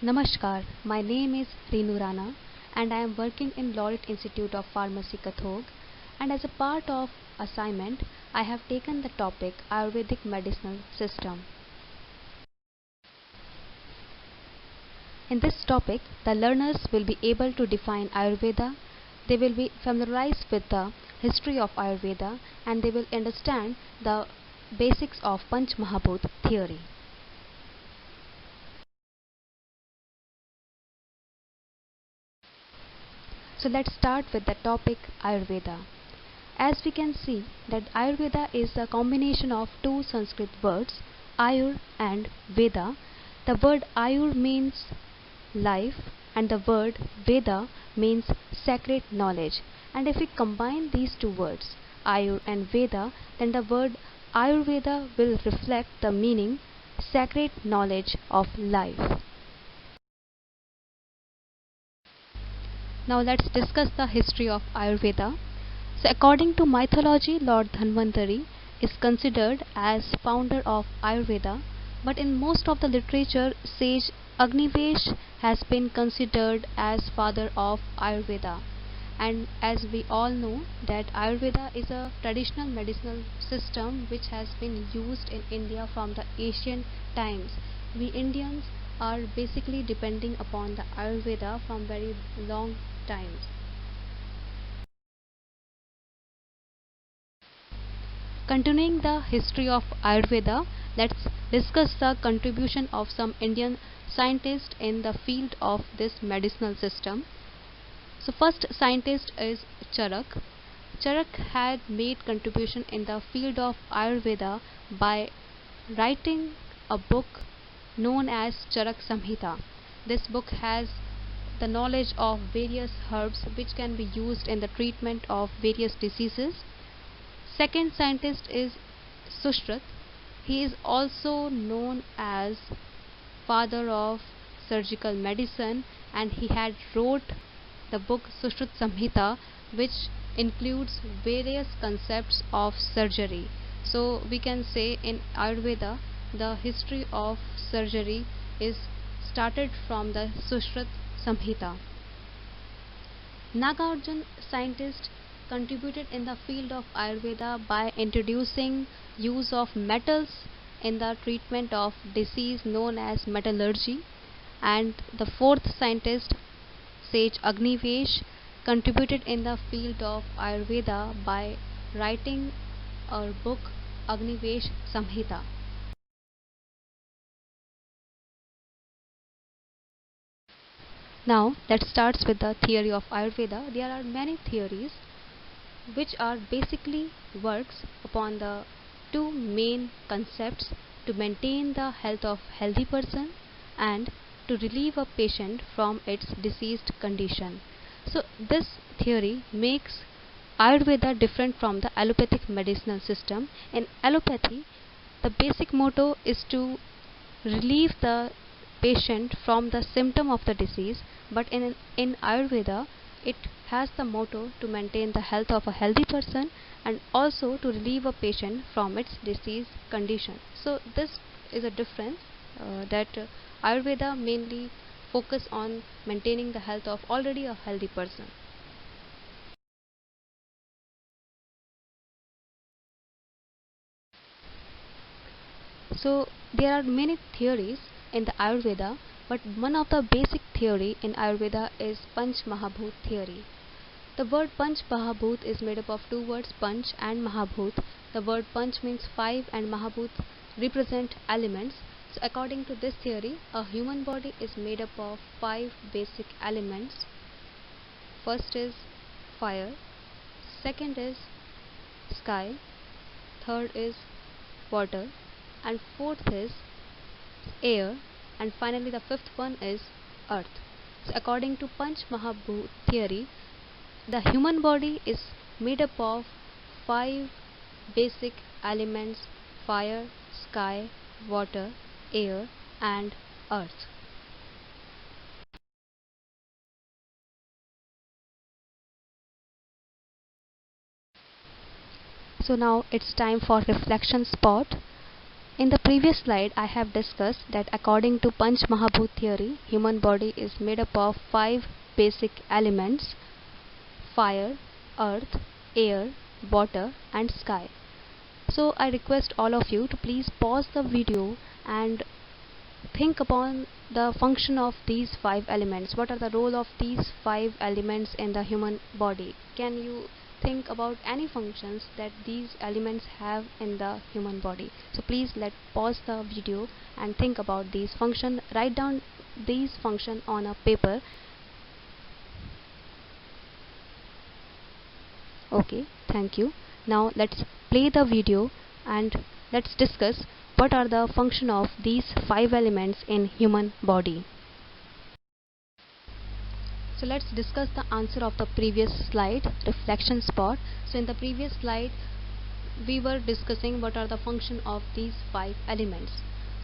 Namaskar, my name is Reenu Rana and I am working in Laureate Institute of Pharmacy Kathog, and as a part of assignment I have taken the topic Ayurvedic medicinal system. In this topic the learners will be able to define Ayurveda, they will be familiarized with the history of Ayurveda, and they will understand the basics of Panch Mahabhut theory. So let's start with the topic Ayurveda. As we can see that Ayurveda is a combination of two Sanskrit words, Ayur and Veda. The word Ayur means life and the word Veda means sacred knowledge. And if we combine these two words, Ayur and Veda, then the word Ayurveda will reflect the meaning sacred knowledge of life. Now let's discuss the history of Ayurveda. So according to mythology, Lord Dhanvantari is considered as founder of Ayurveda, but in most of the literature, sage Agnivesh has been considered as father of Ayurveda. And as we all know that Ayurveda is a traditional medicinal system which has been used in India from the ancient times. We Indians are basically depending upon the Ayurveda from very long times. Continuing the history of Ayurveda, let's discuss the contribution of some Indian scientists in the field of this medicinal system. So first scientist is Charak. Charak had made contribution in the field of Ayurveda by writing a book known as Charak Samhita. This book has the knowledge of various herbs which can be used in the treatment of various diseases. Second scientist is Sushruta. He is also known as father of surgical medicine, and he had wrote the book Sushruta Samhita, which includes various concepts of surgery. So we can say in Ayurveda the history of surgery is started from the Sushruta Samhita. Nagarjuna, scientist, contributed in the field of Ayurveda by introducing use of metals in the treatment of disease known as metallurgy. And the fourth scientist, sage Agnivesh, contributed in the field of Ayurveda by writing a book Agnivesh Samhita. Now let's start with the theory of Ayurveda. There are many theories which are basically works upon the two main concepts: to maintain the health of healthy person and to relieve a patient from its diseased condition. So this theory makes Ayurveda different from the allopathic medicinal system. In allopathy, the basic motto is to relieve the patient from the symptom of the disease, but in Ayurveda it has the motto to maintain the health of a healthy person and also to relieve a patient from its disease condition. So this is a difference that Ayurveda mainly focus on maintaining the health of already a healthy person. So there are many theories in the Ayurveda, but one of the basic theory in Ayurveda is Panch Mahabhut theory. The word Panch Mahabhut is made up of two words, Panch and Mahabhut. The word Panch means five and Mahabhut represent elements. So according to this theory, a human body is made up of five basic elements. First is fire, second is sky, third is water, and fourth is air, and finally the fifth one is earth. So according to Panch Mahabhut theory, the human body is made up of five basic elements: fire, sky, water, air, and earth. So now it's time for reflection spot. In the previous slide, I have discussed that according to Panch Mahabhut theory, human body is made up of 5 basic elements: fire, earth, air, water and sky. So I request all of you to please pause the video and think upon the function of these 5 elements. What are the role of these 5 elements in the human body? Can you think about any functions that these elements have in the human body? So please let pause the video and think about these function. Write down these function on a paper. Okay, thank you. Now let's play the video and let's discuss what are the function of these 5 elements in human body. So let's discuss the answer of the previous slide, reflection spot. So in the previous slide we were discussing what are the function of these 5 elements.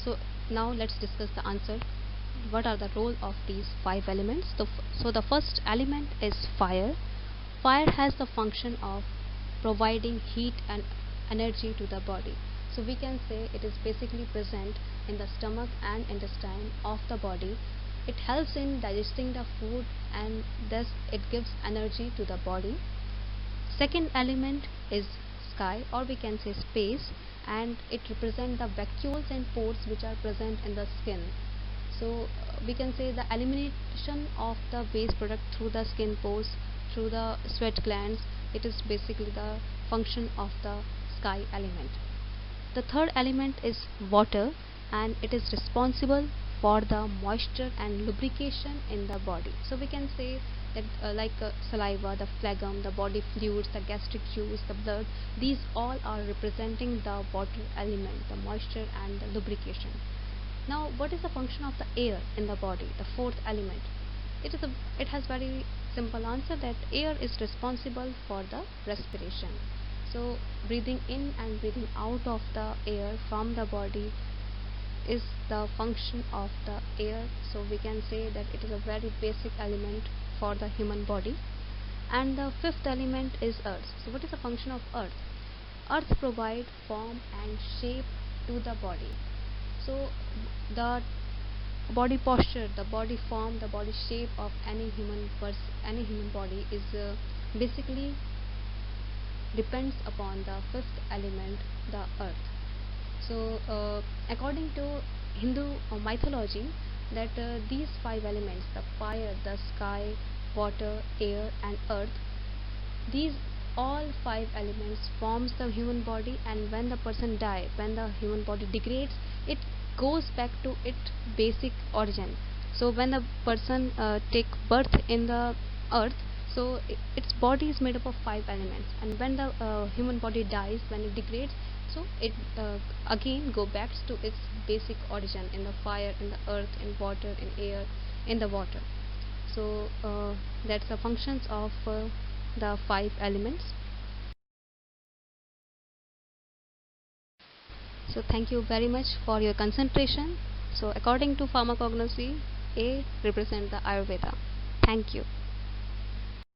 So now let's discuss the answer. What are the role of these 5 elements? So the first element is fire. Fire has the function of providing heat and energy to the body. So we can say it is basically present in the stomach and intestine of the body. It helps in digesting the food and thus it gives energy to the body. Second element is sky, or we can say space, and it represents the vacuoles and pores which are present in the skin. So we can say the elimination of the waste product through the skin pores, through the sweat glands. It is basically the function of the sky element. The third element is water, and it is responsible for the moisture and lubrication in the body. So we can say that saliva, the phlegm, the body fluids, the gastric juice, the blood, these all are representing the water element, the moisture and the lubrication. Now what is the function of the air in the body, the fourth element? It has very simple answer, that air is responsible for the respiration. So breathing in and breathing out of the air from the body is the function of the air. So we can say that it is a very basic element for the human body. And the fifth element is earth. So what is the function of earth? Earth provides form and shape to the body. So the body posture, the body form, the body shape of any human body is basically depends upon the fifth element, the earth. So according to Hindu mythology, that these 5 elements, the fire, the sky, water, air and earth, these all 5 elements forms the human body, and when the person dies, when the human body degrades, it goes back to its basic origin. So when the person take birth in the earth, so its body is made up of 5 elements, and when the human body dies, when it degrades, so it again go back to its basic origin in the fire, in the earth, in water, in air, in the water. So that's the functions of the 5 elements. So thank you very much for your concentration. So according to pharmacognosy, A represent the Ayurveda. Thank you.